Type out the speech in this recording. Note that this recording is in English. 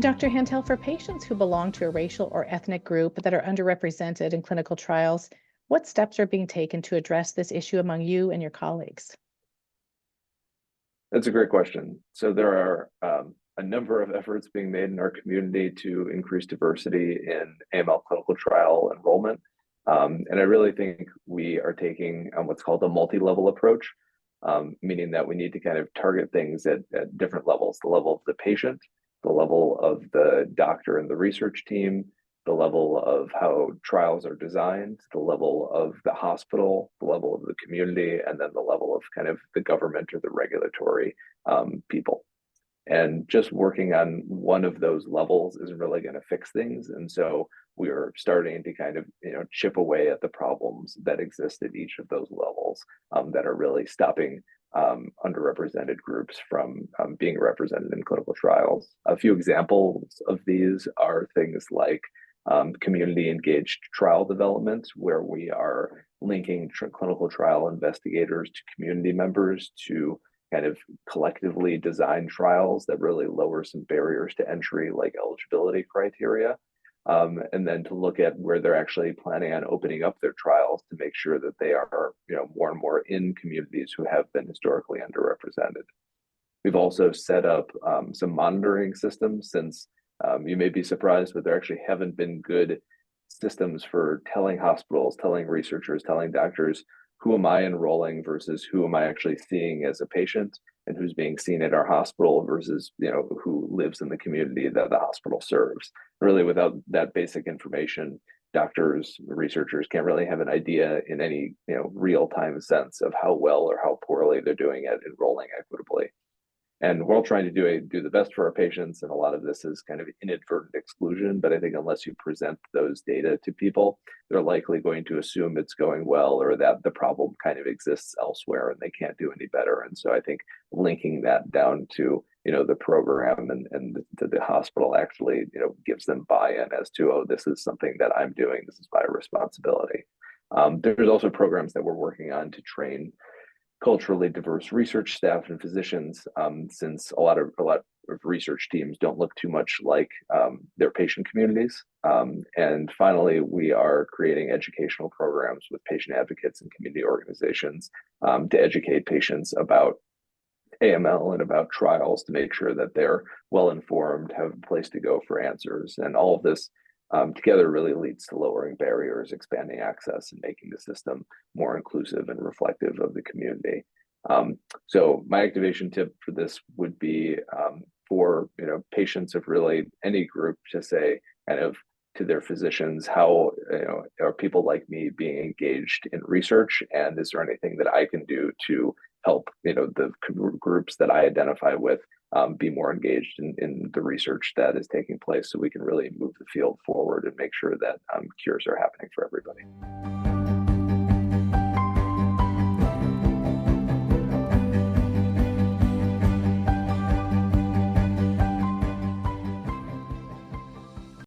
Dr. Hantel, for patients who belong to a racial or ethnic group that are underrepresented in clinical trials, what steps are being taken to address this issue among you and your colleagues? That's a great question. So there are a number of efforts being made in our community to increase diversity in AML clinical trial enrollment. And I really think we are taking what's called a multi-level approach, meaning that we need to kind of target things at different levels: the level of the patient, the level of the doctor and the research team, the level of how trials are designed, the level of the hospital, the level of the community, and then the level of kind of the government or the regulatory people. And just working on one of those levels isn't really going to fix things. And so we are starting to kind of chip away at the problems that exist at each of those levels that are really stopping underrepresented groups from being represented in clinical trials. A few examples of these are things like community engaged trial development, where we are linking clinical trial investigators to community members to kind of collectively design trials that really lower some barriers to entry, like eligibility criteria. And then to look at where they're actually planning on opening up their trials to make sure that they are, more and more in communities who have been historically underrepresented. We've also set up some monitoring systems, since you may be surprised, but there actually haven't been good systems for telling hospitals, telling researchers, telling doctors, who am I enrolling versus who am I actually seeing as a patient, and who's being seen at our hospital versus who lives in the community that the hospital serves. Really, without that basic information, doctors, researchers can't really have an idea in any real-time sense of how well or how poorly they're doing at enrolling equitably. And we're all trying to do the best for our patients, and a lot of this is kind of inadvertent exclusion. But I think unless you present those data to people, they're likely going to assume it's going well, or that the problem kind of exists elsewhere and they can't do any better. And so I think linking that down to the program and the hospital actually gives them buy-in as to, oh, this is something that I'm doing, this is my responsibility. There's also programs that we're working on to train culturally diverse research staff and physicians, since a lot of research teams don't look too much like their patient communities. And finally, we are creating educational programs with patient advocates and community organizations to educate patients about AML and about trials, to make sure that they're well informed, have a place to go for answers. And all of this together really leads to lowering barriers, expanding access, and making the system more inclusive and reflective of the community. So my activation tip for this would be for patients of really any group to say kind of to their physicians, how are people like me being engaged in research, and is there anything that I can do to help the groups that I identify with be more engaged in the research that is taking place, so we can really move the field forward and make sure that cures are happening for everybody.